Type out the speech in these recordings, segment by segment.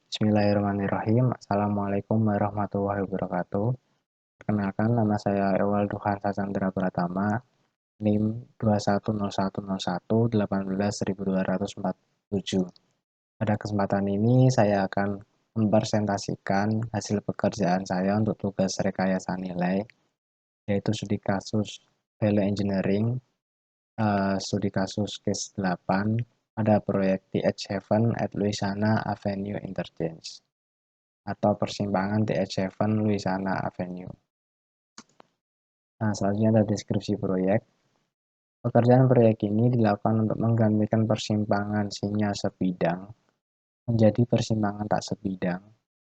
Bismillahirrahmanirrahim. Assalamualaikum warahmatullahi wabarakatuh. Perkenalkan, nama saya Ewaldo Hansa Chandra Pratama, NIM 210111818247. Pada kesempatan ini, saya akan mempresentasikan hasil pekerjaan saya untuk tugas rekayasa nilai, yaitu studi kasus Value Engineering, studi kasus case 8, pada proyek TH7 at Louisiana Avenue Interchange atau persimpangan TH7 Louisiana Avenue. Nah, selanjutnya ada deskripsi proyek. Pekerjaan proyek ini dilakukan untuk menggantikan persimpangan sinyal sebidang menjadi persimpangan tak sebidang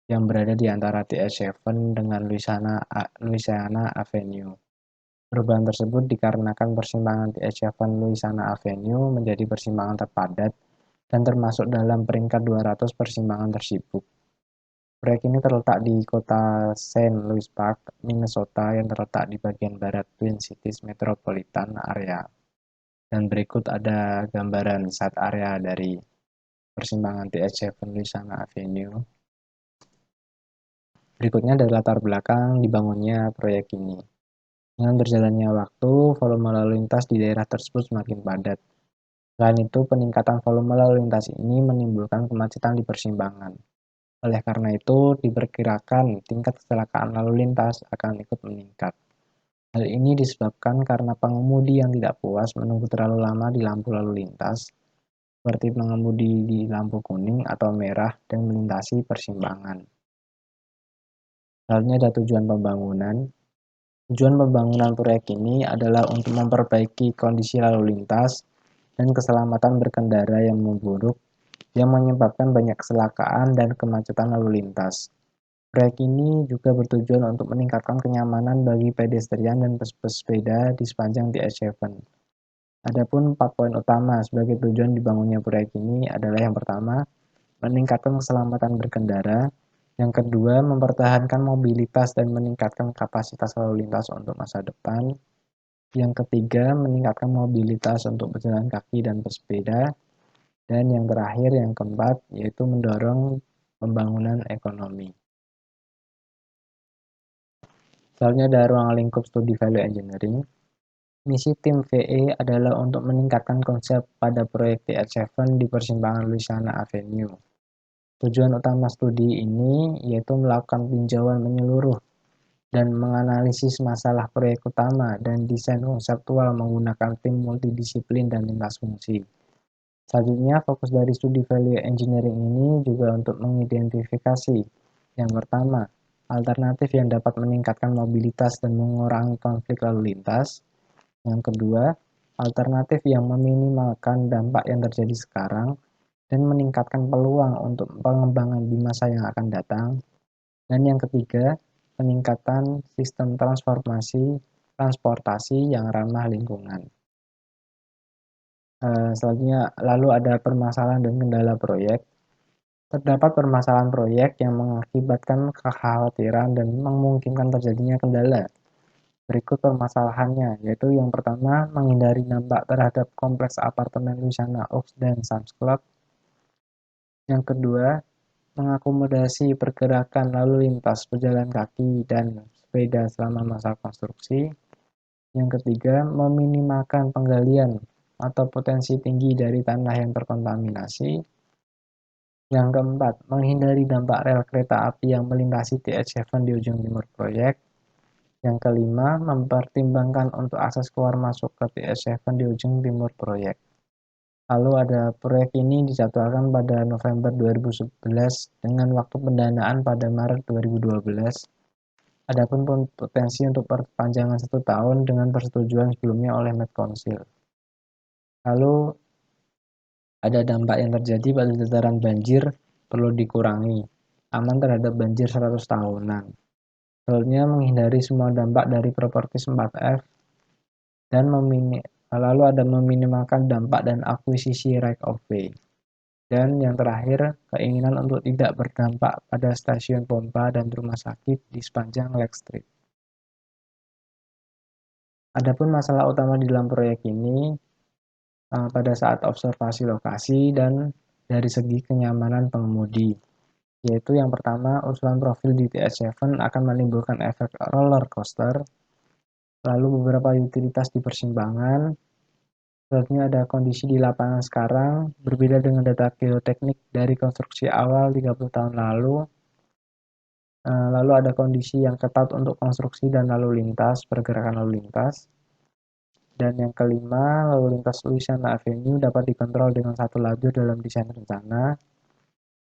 yang berada di antara TH7 dengan Louisiana Avenue. Perubahan tersebut dikarenakan persimpangan TH7 Louisiana Avenue menjadi persimpangan terpadat dan termasuk dalam peringkat 200 persimpangan tersibuk. Proyek ini terletak di kota St. Louis Park, Minnesota yang terletak di bagian barat Twin Cities Metropolitan Area. Dan berikut ada gambaran site area dari persimpangan TH7 Louisiana Avenue. Berikutnya dari latar belakang dibangunnya proyek ini. Dengan berjalannya waktu, volume lalu lintas di daerah tersebut semakin padat. Selain itu, peningkatan volume lalu lintas ini menimbulkan kemacetan di persimpangan. Oleh karena itu, diperkirakan tingkat kecelakaan lalu lintas akan ikut meningkat. Hal ini disebabkan karena pengemudi yang tidak puas menunggu terlalu lama di lampu lalu lintas, seperti pengemudi di lampu kuning atau merah dan melintasi persimpangan. Selanjutnya ada tujuan pembangunan. Tujuan pembangunan proyek ini adalah untuk memperbaiki kondisi lalu lintas dan keselamatan berkendara yang memburuk yang menyebabkan banyak kecelakaan dan kemacetan lalu lintas. Proyek ini juga bertujuan untuk meningkatkan kenyamanan bagi pedestrian dan pesepeda di sepanjang TH7. Adapun 4 poin utama sebagai tujuan dibangunnya proyek ini adalah yang pertama, meningkatkan keselamatan berkendara, yang kedua, mempertahankan mobilitas dan meningkatkan kapasitas lalu lintas untuk masa depan, yang ketiga, meningkatkan mobilitas untuk pejalan kaki dan pesepeda, dan yang terakhir, yang keempat, yaitu mendorong pembangunan ekonomi. Selanjutnya ada ruang lingkup studi value engineering. Misi tim VE adalah untuk meningkatkan konsep pada proyek TH7 di persimpangan Louisiana Avenue. Tujuan utama studi ini yaitu melakukan tinjauan menyeluruh dan menganalisis masalah proyek utama dan desain konseptual menggunakan tim multidisiplin dan lintas fungsi. Selanjutnya, fokus dari studi value engineering ini juga untuk mengidentifikasi yang pertama, alternatif yang dapat meningkatkan mobilitas dan mengurangi konflik lalu lintas. Yang kedua, alternatif yang meminimalkan dampak yang terjadi sekarang dan meningkatkan peluang untuk pengembangan di masa yang akan datang. Dan yang ketiga, peningkatan sistem transportasi yang ramah lingkungan. Selanjutnya, lalu ada permasalahan dan kendala proyek. Terdapat permasalahan proyek yang mengakibatkan kekhawatiran dan memungkinkan terjadinya kendala. Berikut permasalahannya, yaitu yang pertama, menghindari dampak terhadap kompleks apartemen Louisiana Oaks dan Sam's Club. Yang kedua, mengakomodasi pergerakan lalu lintas pejalan kaki dan sepeda selama masa konstruksi. Yang ketiga, meminimalkan penggalian atau potensi tinggi dari tanah yang terkontaminasi. Yang keempat, menghindari dampak rel kereta api yang melintasi TH7 di ujung timur proyek. Yang kelima, mempertimbangkan untuk akses keluar masuk ke TH7 di ujung timur proyek. Lalu ada proyek ini dijadwalkan pada November 2011 dengan waktu pendanaan pada Maret 2012. Adapun potensi untuk perpanjangan 1 tahun dengan persetujuan sebelumnya oleh Met Council. Lalu ada dampak yang terjadi pada dataran banjir perlu dikurangi, aman terhadap banjir 100 tahunan. Selanjutnya menghindari semua dampak dari propertis 4F dan lalu ada meminimalkan dampak dan akuisisi right of way. Dan yang terakhir, keinginan untuk tidak berdampak pada stasiun pompa dan rumah sakit di sepanjang Lake Street. Adapun masalah utama di dalam proyek ini pada saat observasi lokasi dan dari segi kenyamanan pengemudi, yaitu yang pertama, usulan profil di TS7 akan menimbulkan efek roller coaster, lalu beberapa utilitas di persimpangan, selanjutnya ada kondisi di lapangan sekarang, berbeda dengan data geoteknik dari konstruksi awal 30 tahun lalu, lalu ada kondisi yang ketat untuk konstruksi dan lalu lintas, pergerakan lalu lintas, dan yang kelima, lalu lintas Louisiana Avenue dapat dikontrol dengan satu lajur dalam desain rencana.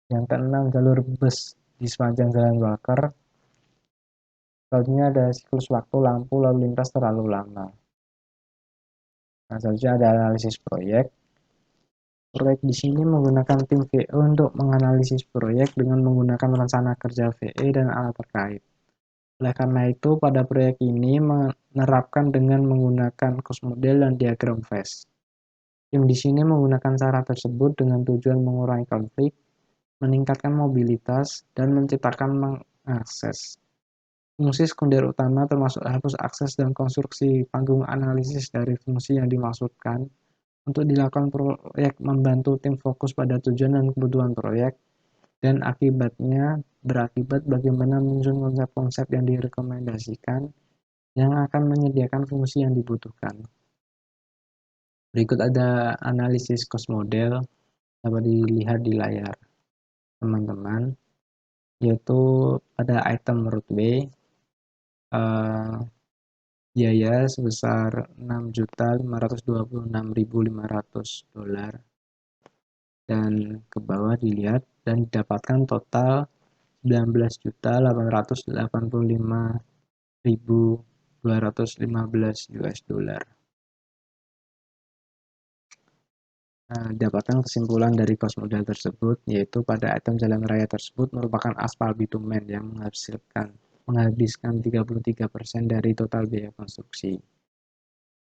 Yang keenam, jalur bus di sepanjang Jalan Walker. Selanjutnya ada siklus waktu lampu lalu lintas terlalu lama. Nah, selanjutnya ada analisis proyek. Proyek di sini menggunakan tim VE untuk menganalisis proyek dengan menggunakan rencana kerja VE dan alat terkait. Oleh karena itu, pada proyek ini menerapkan dengan menggunakan cost model dan diagram phase. Tim di sini menggunakan cara tersebut dengan tujuan mengurangi konflik, meningkatkan mobilitas, dan menciptakan mengakses. Fungsi sekunder utama termasuk hapus akses dan konstruksi panggung analisis dari fungsi yang dimaksudkan. Untuk dilakukan proyek membantu tim fokus pada tujuan dan kebutuhan proyek, dan akibatnya berakibat bagaimana menyusun konsep-konsep yang direkomendasikan yang akan menyediakan fungsi yang dibutuhkan. Berikut ada analisis cost model, dapat dilihat di layar teman-teman, yaitu pada item roadway biaya sebesar $6.526.500 dan ke bawah dilihat dan didapatkan total $19.885.215 Dapatkan kesimpulan dari cost model tersebut, yaitu pada item jalan raya tersebut merupakan aspal bitumen yang menghabiskan 33% dari total biaya konstruksi.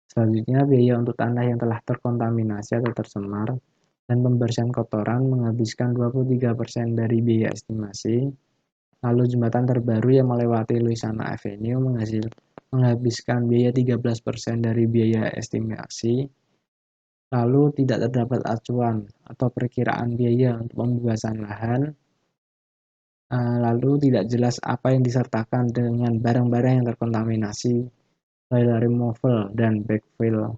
Selanjutnya, biaya untuk tanah yang telah terkontaminasi atau tercemar dan pembersihan kotoran menghabiskan 23% dari biaya estimasi. Lalu jembatan terbaru yang melewati Louisiana Avenue menghabiskan biaya 13% dari biaya estimasi. Lalu tidak terdapat acuan atau perkiraan biaya untuk pembebasan lahan. Lalu tidak jelas apa yang disertakan dengan barang-barang yang terkontaminasi, soil removal dan backfill.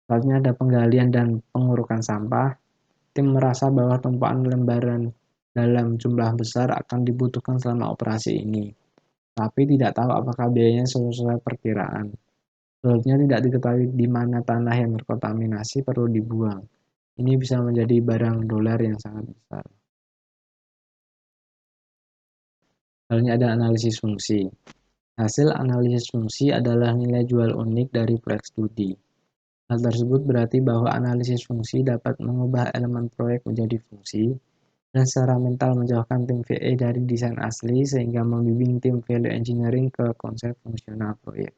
Selanjutnya ada penggalian dan pengurukan sampah. Tim merasa bahwa tumpahan lembaran dalam jumlah besar akan dibutuhkan selama operasi ini, tapi tidak tahu apakah biayanya sesuai perkiraan. Selanjutnya tidak diketahui di mana tanah yang terkontaminasi perlu dibuang. Ini bisa menjadi barang dolar yang sangat besar. Selanjutnya ada analisis fungsi. Hasil analisis fungsi adalah nilai jual unik dari proyek studi. Hal tersebut berarti bahwa analisis fungsi dapat mengubah elemen proyek menjadi fungsi dan secara mental menjauhkan tim VE dari desain asli sehingga membimbing tim value engineering ke konsep fungsional proyek.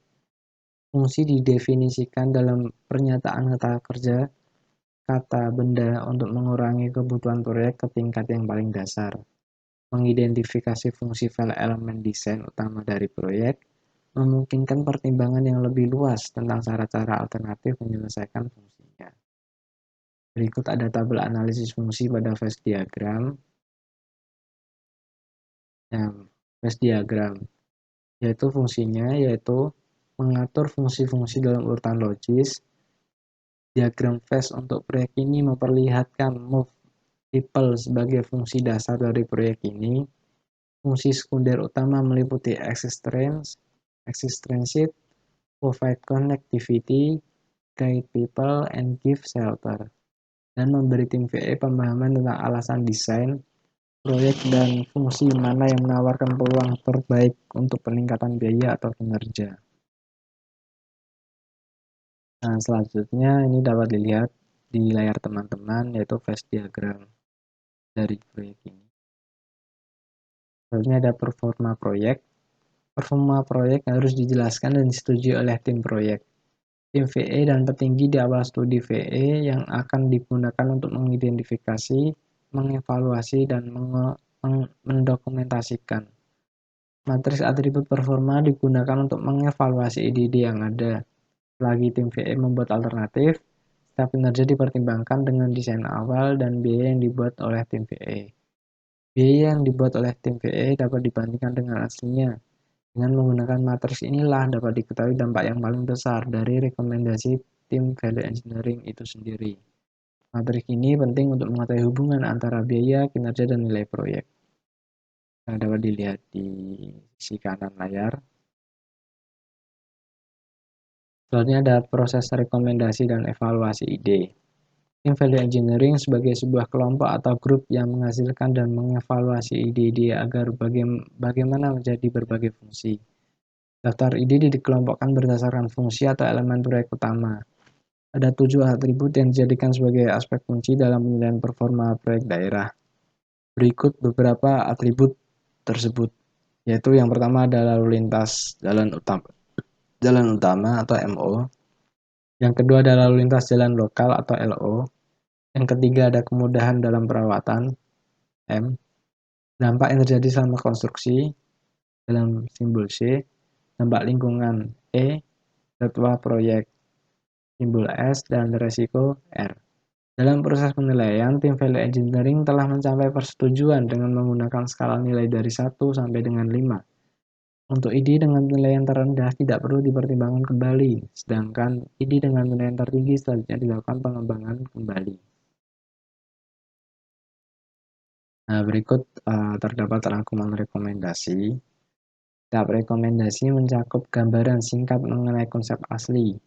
Fungsi didefinisikan dalam pernyataan kata kerja kata benda untuk mengurangi kebutuhan proyek ke tingkat yang paling dasar, mengidentifikasi fungsi file elemen desain utama dari proyek, memungkinkan pertimbangan yang lebih luas tentang cara-cara alternatif menyelesaikan fungsinya. Berikut ada tabel analisis fungsi pada phase diagram. Phase diagram yaitu fungsinya mengatur fungsi-fungsi dalam urutan logis. Diagram phase untuk proyek ini memperlihatkan move people sebagai fungsi dasar dari proyek ini. Fungsi sekunder utama meliputi existence, provide connectivity, guide people, and give shelter, dan memberi tim VE pemahaman tentang alasan desain, proyek, dan fungsi mana yang menawarkan peluang terbaik untuk peningkatan biaya atau kinerja. Nah, selanjutnya ini dapat dilihat di layar teman-teman, yaitu phase diagram dari proyek ini. Selanjutnya ada performa proyek. Performa proyek harus dijelaskan dan disetujui oleh tim proyek, tim VE, dan petinggi di awal studi VE yang akan digunakan untuk mengidentifikasi, mengevaluasi, dan mendokumentasikan. Matriks atribut performa digunakan untuk mengevaluasi ide-ide yang ada. Selagi tim VE membuat alternatif, setiap kinerja dipertimbangkan dengan desain awal dan biaya yang dibuat oleh tim VE. Biaya yang dibuat oleh tim VE dapat dibandingkan dengan aslinya. Dengan menggunakan matriks inilah dapat diketahui dampak yang paling besar dari rekomendasi tim value engineering itu sendiri. Matriks ini penting untuk mengetahui hubungan antara biaya, kinerja, dan nilai proyek. Nah, dapat dilihat di sisi kanan layar. Selanjutnya ada proses rekomendasi dan evaluasi ide. Tim value engineering sebagai sebuah kelompok atau grup yang menghasilkan dan mengevaluasi ide-ide agar bagaimana menjadi berbagai fungsi. Daftar ide dikelompokkan berdasarkan fungsi atau elemen proyek utama. Ada 7 atribut yang dijadikan sebagai aspek kunci dalam penilaian performa proyek daerah. Berikut beberapa atribut tersebut, yaitu yang pertama adalah lalu lintas jalan utama atau MO, yang kedua adalah lalu lintas jalan lokal atau LO, yang ketiga ada kemudahan dalam perawatan M, dampak yang terjadi selama konstruksi dalam simbol C, dampak lingkungan E, jadwal proyek simbol S, dan resiko R. Dalam proses penilaian, tim value engineering telah mencapai persetujuan dengan menggunakan skala nilai dari 1 sampai dengan 5. Untuk ide dengan nilai yang terendah tidak perlu dipertimbangkan kembali, sedangkan ide dengan nilai yang tertinggi selanjutnya dilakukan pengembangan kembali. Nah, berikut terdapat rangkuman rekomendasi. Tahap rekomendasi mencakup gambaran singkat mengenai konsep asli,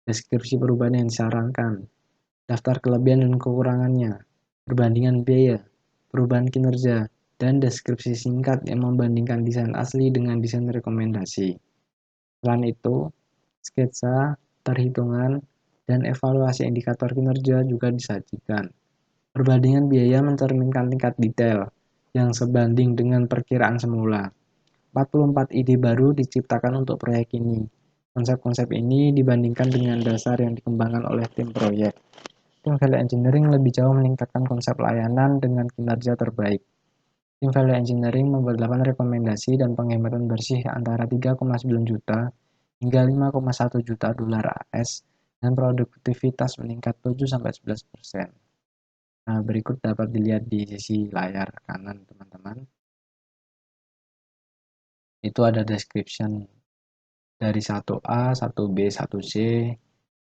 deskripsi perubahan yang disarankan, daftar kelebihan dan kekurangannya, perbandingan biaya, perubahan kinerja, dan deskripsi singkat yang membandingkan desain asli dengan desain rekomendasi. Selain itu, sketsa, perhitungan, dan evaluasi indikator kinerja juga disajikan. Perbandingan biaya mencerminkan tingkat detail yang sebanding dengan perkiraan semula. 44 ide baru diciptakan untuk proyek ini. Konsep-konsep ini dibandingkan dengan dasar yang dikembangkan oleh tim proyek. Tim value engineering lebih jauh meningkatkan konsep layanan dengan kinerja terbaik. Tim value engineering membuat 8 rekomendasi dan penghematan bersih antara 3,9 juta hingga 5,1 juta dolar AS dan produktivitas meningkat 7-11%. Nah, berikut dapat dilihat di sisi layar kanan, teman-teman. Itu ada description dari 1A, 1B, 1C,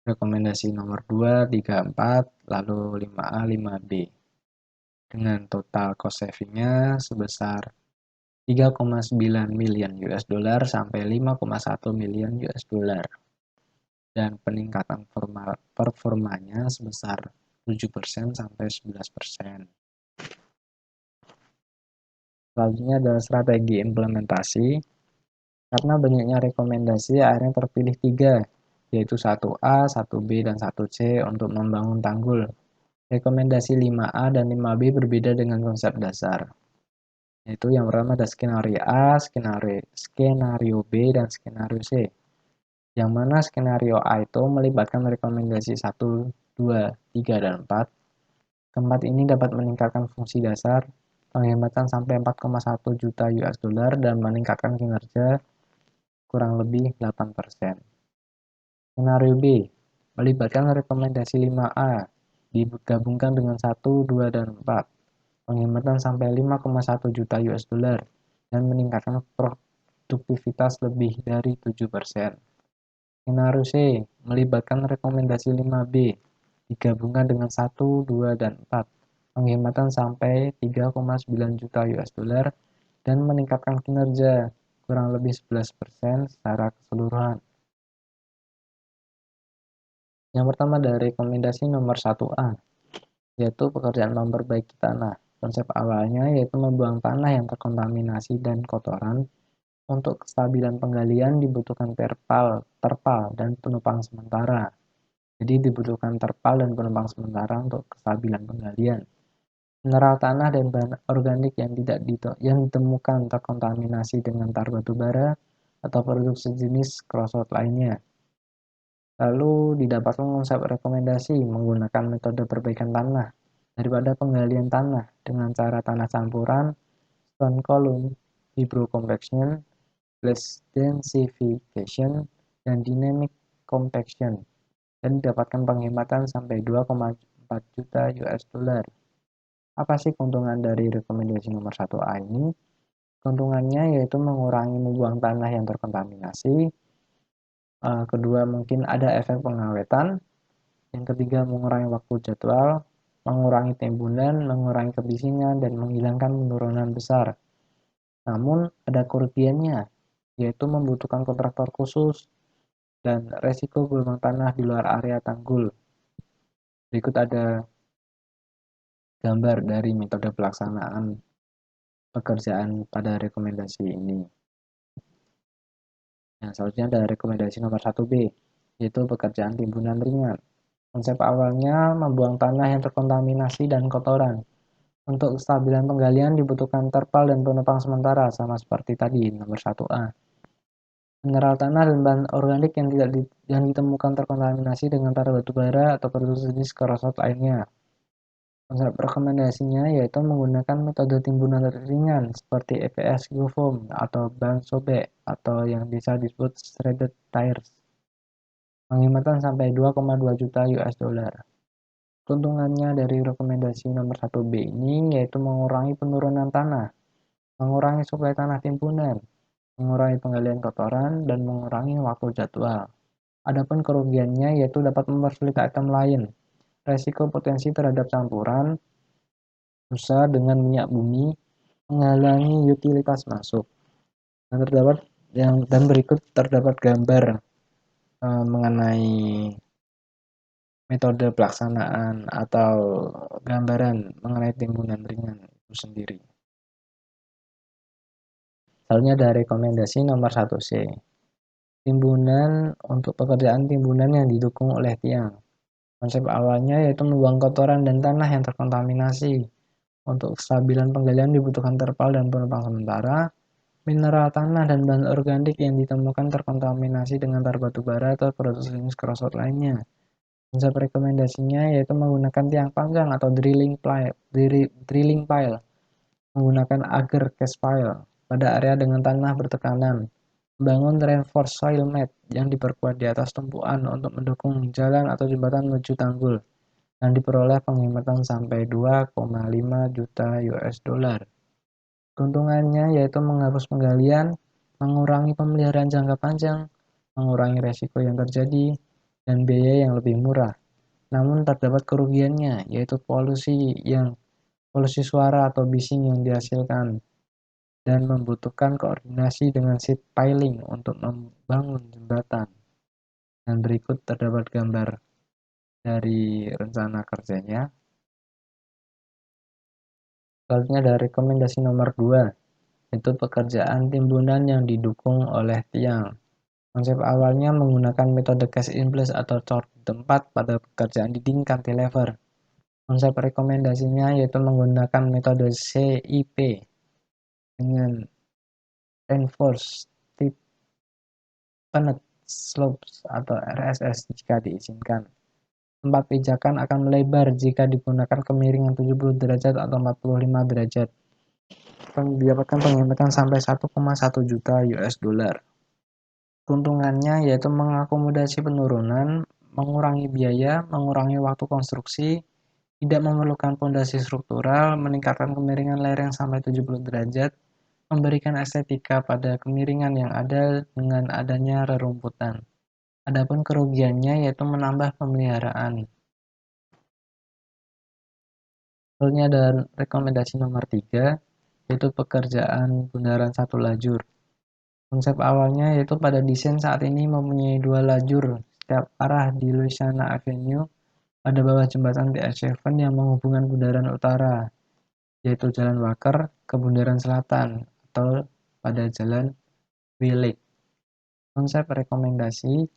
rekomendasi nomor 2, 3, 4, lalu 5A, 5B. Dengan total cost savingnya sebesar 3,9 miliar US dollar sampai 5,1 miliar US dollar. Dan peningkatan performanya sebesar 7% sampai 11%. Selanjutnya adalah strategi implementasi. Karena banyaknya rekomendasi, akhirnya terpilih 3, yaitu 1A, 1B, dan 1C untuk membangun tanggul. Rekomendasi 5A dan 5B berbeda dengan konsep dasar, yaitu yang pertama ada skenario A, skenario B, dan skenario C. Yang mana skenario A itu melibatkan rekomendasi 1, 2, 3, dan 4. Keempat ini dapat meningkatkan fungsi dasar, penghematan sampai 4,1 juta US dollar, dan meningkatkan kinerja kurang lebih 8%. Skenario B melibatkan rekomendasi 5A digabungkan dengan 1, 2, dan 4. Penghematan sampai 5,1 juta US dollar dan meningkatkan produktivitas lebih dari 7%. Skenario C melibatkan rekomendasi 5B digabungkan dengan 1, 2, dan 4. Penghematan sampai 3,9 juta US dollar dan meningkatkan kinerja kurang lebih 11% secara keseluruhan. Yang pertama dari rekomendasi nomor 1A, yaitu pekerjaan memperbaiki tanah. Konsep awalnya yaitu membuang tanah yang terkontaminasi dan kotoran. Untuk kestabilan penggalian dibutuhkan terpal, dan penopang sementara. Jadi dibutuhkan terpal dan penopang sementara untuk kestabilan penggalian. Mineral tanah dan bahan organik yang ditemukan terkontaminasi dengan tar batu bara atau produk sejenis krosot lainnya. Lalu didapatkan konsep rekomendasi menggunakan metode perbaikan tanah daripada penggalian tanah dengan cara tanah campuran, stone column, hydrocompaction, glass densification, dan dynamic compaction, dan didapatkan penghematan sampai 2,4 juta US dollar. Apa sih keuntungan dari rekomendasi nomor 1A ini? Keuntungannya yaitu mengurangi membuang tanah yang terkontaminasi. Kedua, mungkin ada efek pengawetan. Yang ketiga, mengurangi waktu jadwal, mengurangi timbunan, mengurangi kebisingan, dan menghilangkan penurunan besar. Namun, ada kerugiannya, yaitu membutuhkan kontraktor khusus dan resiko gelombang tanah di luar area tanggul. Berikut ada gambar dari metode pelaksanaan pekerjaan pada rekomendasi ini. Yang selanjutnya ada rekomendasi nomor 1B, yaitu pekerjaan timbunan ringan. Konsep awalnya membuang tanah yang terkontaminasi dan kotoran. Untuk kestabilan penggalian dibutuhkan terpal dan penopang sementara, sama seperti tadi nomor 1A. Mineral tanah dan bahan organik yang ditemukan terkontaminasi dengan tar batu bara atau produk jenis kerosot lainnya. Konsep rekomendasinya yaitu menggunakan metode timbunan ringan seperti EPS Geofoam atau bahan sobek atau yang bisa disebut shredded tires. Penghematan sampai 2,2 juta US dollar. Keuntungannya dari rekomendasi nomor 1B ini yaitu mengurangi penurunan tanah, mengurangi suplai tanah timbunan, mengurangi penggalian kotoran, dan mengurangi waktu jadwal. Adapun kerugiannya yaitu dapat mempersulit item lain, resiko potensi terhadap campuran, susah dengan minyak bumi, menghalangi utilitas masuk. Dan berikut terdapat gambar mengenai metode pelaksanaan atau gambaran mengenai timbunan ringan itu sendiri. Selanjutnya ada rekomendasi nomor 1C. Timbunan untuk pekerjaan timbunan yang didukung oleh tiang. Konsep awalnya yaitu membuang kotoran dan tanah yang terkontaminasi. Untuk kestabilan penggalian dibutuhkan terpal dan penopang sementara. Mineral tanah dan bahan organik yang ditemukan terkontaminasi dengan tar batu bara atau produk jenis kerosot lainnya. Konsep rekomendasinya yaitu menggunakan tiang panggang atau drilling pile, menggunakan agar cast pile pada area dengan tanah bertekanan, membangun reinforced soil mat yang diperkuat di atas tumpuan untuk mendukung jalan atau jembatan menuju tanggul, dan diperoleh penghematan sampai 2,5 juta US dollar. Keuntungannya yaitu menghapus penggalian, mengurangi pemeliharaan jangka panjang, mengurangi resiko yang terjadi, dan biaya yang lebih murah. Namun terdapat kerugiannya, yaitu polusi suara atau bising yang dihasilkan, dan membutuhkan koordinasi dengan seat piling untuk membangun jembatan. Dan berikut terdapat gambar dari rencana kerjanya. Selanjutnya ada rekomendasi nomor 2, yaitu pekerjaan timbunan yang didukung oleh tiang. Konsep awalnya menggunakan metode cast in place atau cor di tempat pada pekerjaan dinding cantilever. Konsep rekomendasinya yaitu menggunakan metode CIP dengan Reinforced Steepened Slopes atau RSS jika diizinkan. Tempat pijakan akan melebar jika digunakan kemiringan 70 derajat atau 45 derajat. Didapatkan penghematan sampai 1,1 juta US dollar. Keuntungannya yaitu mengakomodasi penurunan, mengurangi biaya, mengurangi waktu konstruksi, tidak memerlukan pondasi struktural, meningkatkan kemiringan lereng sampai 70 derajat, memberikan estetika pada kemiringan yang ada dengan adanya rerumputan. Adapun kerugiannya yaitu menambah pemeliharaan. Selanjutnya ada rekomendasi nomor 3, yaitu pekerjaan bundaran satu lajur. Konsep awalnya yaitu pada desain saat ini mempunyai 2 lajur setiap arah di Louisiana Avenue pada bawah jembatan TS7 yang menghubungkan bundaran utara, yaitu Jalan Walker ke bundaran selatan atau pada Jalan Willig. Konsep rekomendasi,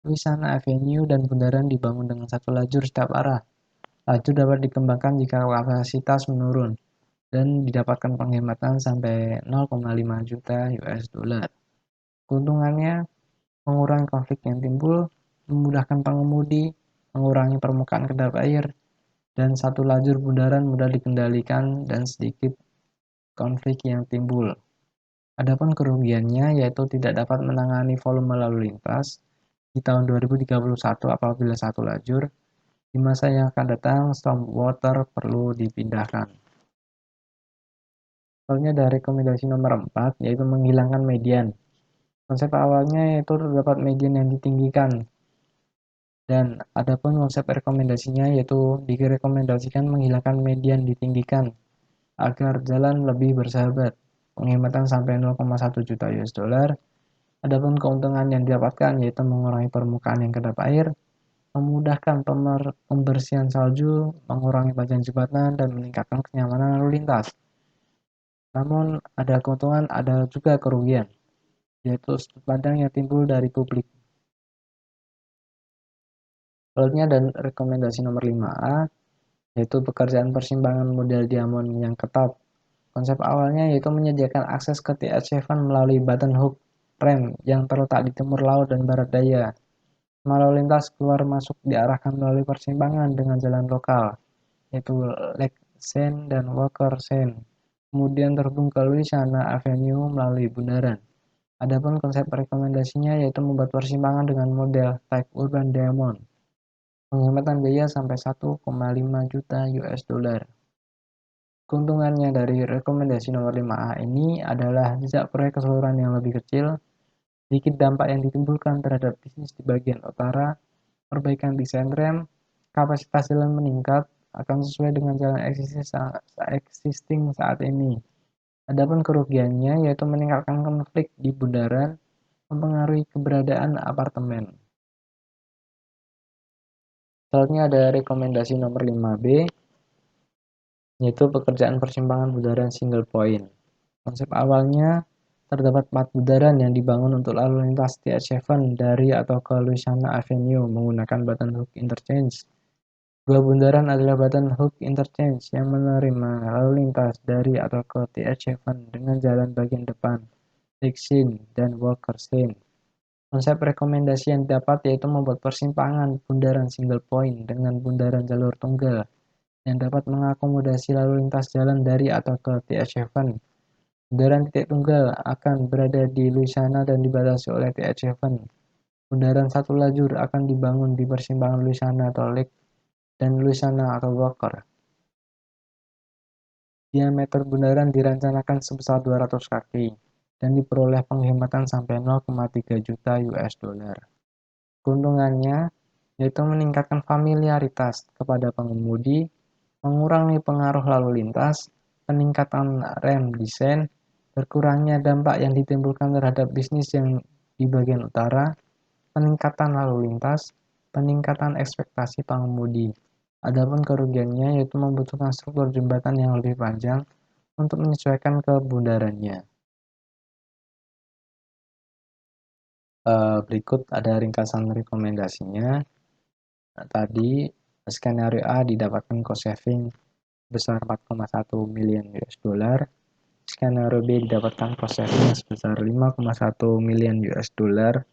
Louisiana Avenue dan bundaran dibangun dengan satu lajur setiap arah. Lajur dapat dikembangkan jika kapasitas menurun dan didapatkan penghematan sampai 0,5 juta US dollar. Keuntungannya, mengurangi konflik yang timbul, memudahkan pengemudi, mengurangi permukaan kedap air, dan satu lajur bundaran mudah dikendalikan dan sedikit konflik yang timbul. Adapun kerugiannya yaitu tidak dapat menangani volume lalu lintas di tahun 2031 apabila satu lajur, Di masa yang akan datang, stormwater perlu dipindahkan. Soalnya ada rekomendasi nomor 4, yaitu menghilangkan median. Konsep awalnya yaitu terdapat median yang ditinggikan. Dan adapun konsep rekomendasinya yaitu direkomendasikan menghilangkan median ditinggikan agar jalan lebih bersahabat. Penghematan sampai 0,1 juta US dollar. Adapun keuntungan yang didapatkan yaitu mengurangi permukaan yang kedap air, memudahkan pembersihan salju, mengurangi panjang jembatan, dan meningkatkan kenyamanan lalu lintas. Namun ada keuntungan, ada juga kerugian, yaitu sudut pandang yang timbul dari publik. Selanjutnya dan rekomendasi nomor 5A, yaitu pekerjaan persimpangan model diamond yang ketat. Konsep awalnya yaitu menyediakan akses ke TH7 melalui button hook rem yang terletak di timur laut dan barat daya. Lalu lintas keluar masuk diarahkan melalui persimpangan dengan jalan lokal, yaitu Lake Seine dan Walker Seine. Kemudian terhubung ke Louisiana Avenue melalui bundaran. Adapun konsep rekomendasinya yaitu membuat persimpangan dengan model type urban diamond. Penghematan biaya sampai 1,5 juta US dollar. Keuntungannya dari rekomendasi nomor 5A ini adalah jejak proyek keseluruhan yang lebih kecil, sedikit dampak yang ditimbulkan terhadap bisnis di bagian utara, perbaikan desain rem, kapasitas jalan meningkat, akan sesuai dengan jalan existing saat ini. Adapun kerugiannya yaitu meningkatkan konflik di bundaran, mempengaruhi keberadaan apartemen. Selanjutnya ada rekomendasi nomor 5B, yaitu pekerjaan persimpangan bundaran single point. Konsep awalnya terdapat 4 bundaran yang dibangun untuk lalu lintas TH7 dari atau ke Louisiana Avenue menggunakan button hook interchange. Dua bundaran adalah button hook interchange yang menerima lalu lintas dari atau ke TH7 dengan jalan bagian depan, Lake Seine dan Walker Seine. Konsep rekomendasi yang didapat yaitu membuat persimpangan bundaran single point dengan bundaran jalur tunggal yang dapat mengakomodasi lalu lintas jalan dari atau ke TH7. Bundaran titik tunggal akan berada di Louisiana dan dibatasi oleh TH7. Bundaran satu lajur akan dibangun di persimpangan Louisiana atau Lake dan Louisiana atau Walker. Diameter bundaran dirancangkan sebesar 200 kaki dan diperoleh penghematan sampai 0,3 juta US dollar. Keuntungannya yaitu meningkatkan familiaritas kepada pengemudi, mengurangi pengaruh lalu lintas, peningkatan rem desain, berkurangnya dampak yang ditimbulkan terhadap bisnis yang di bagian utara, peningkatan lalu lintas, peningkatan ekspektasi pengemudi. Adapun kerugiannya yaitu membutuhkan struktur jembatan yang lebih panjang untuk menyesuaikan ke bundarannya. Berikut ada ringkasan rekomendasinya. Tadi skenario A didapatkan cost saving sebesar 4,1 miliar US dollar. Skenario B didapatkan cost saving sebesar 5,1 miliar US dollar.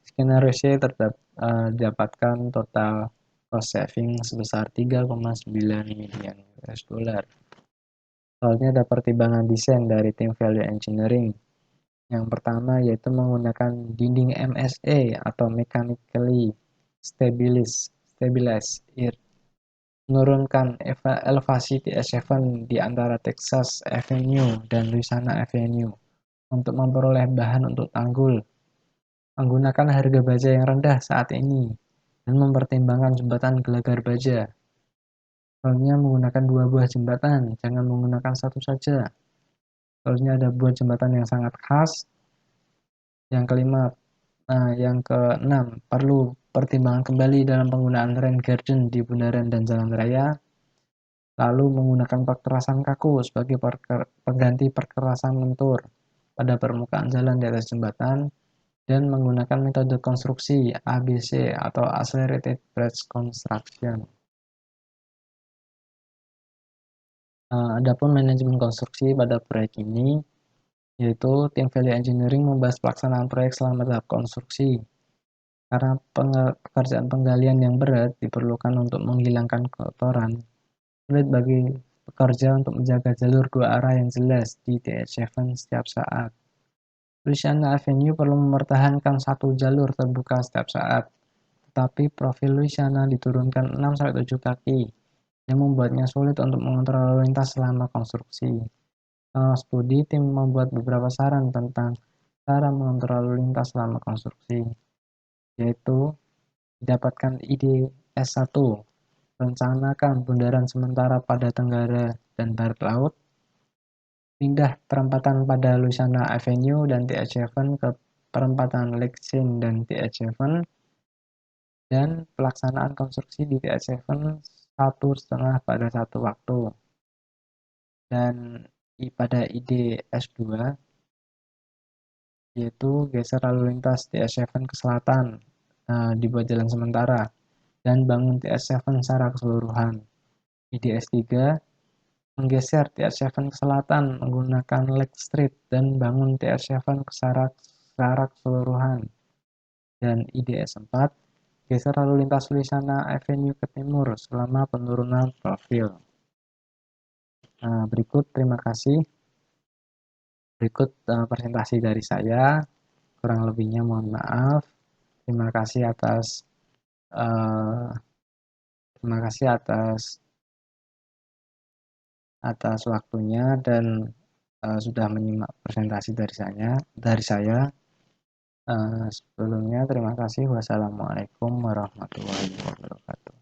Skenario C didapatkan total cost saving sebesar 3,9 miliar US dollar. Soalnya ada pertimbangan desain dari tim value engineering. Yang pertama yaitu menggunakan dinding MSA atau mechanically stabilized earth, menurunkan elevasi TS7 di antara Texas Avenue dan Louisiana Avenue untuk memperoleh bahan untuk tanggul, menggunakan harga baja yang rendah saat ini, dan mempertimbangkan jembatan gelagar baja. Soalnya menggunakan 2 buah jembatan, jangan menggunakan satu saja. Soalnya ada buah jembatan yang sangat khas. Yang kelima, yang keenam, perlu pertimbangan kembali dalam penggunaan rain garden di bundaran dan jalan raya. Lalu menggunakan perkerasan kaku sebagai pengganti perkerasan lentur pada permukaan jalan di atas jembatan dan menggunakan metode konstruksi ABC atau Accelerated Bridge Construction. Adapun manajemen konstruksi pada proyek ini, yaitu tim value engineering membahas pelaksanaan proyek selama tahap konstruksi. Karena pekerjaan penggalian yang berat diperlukan untuk menghilangkan kotoran, sulit bagi pekerja untuk menjaga jalur dua arah yang jelas di TH7 setiap saat. Louisiana Avenue perlu mempertahankan satu jalur terbuka setiap saat, tetapi profil Louisiana diturunkan 6-7 kaki, yang membuatnya sulit untuk mengontrol lalu lintas selama konstruksi. Selama studi, tim membuat beberapa saran tentang cara mengontrol lalu lintas selama konstruksi, yaitu didapatkan ide S1, rencanakan bundaran sementara pada tenggara dan barat laut, pindah perempatan pada Louisiana Avenue dan TH7 ke perempatan Lexington dan TH7, dan pelaksanaan konstruksi di TH7 1,5 pada satu waktu. Dan pada ide S2, yaitu geser lalu lintas TH7 ke selatan, dibuat jalan sementara, dan bangun TH7 secara keseluruhan. Ide S3, menggeser TH7 ke selatan menggunakan Lake Street dan bangun TH7 secara keseluruhan. Dan ide S4, geser lalu lintas Louisiana Avenue ke timur selama penurunan profil. Berikut, terima kasih. Berikut presentasi dari saya. Kurang lebihnya mohon maaf. Terima kasih atas uh, terima kasih atas waktunya dan sudah menyimak presentasi dari saya. Sebelumnya terima kasih. Wassalamualaikum warahmatullahi wabarakatuh.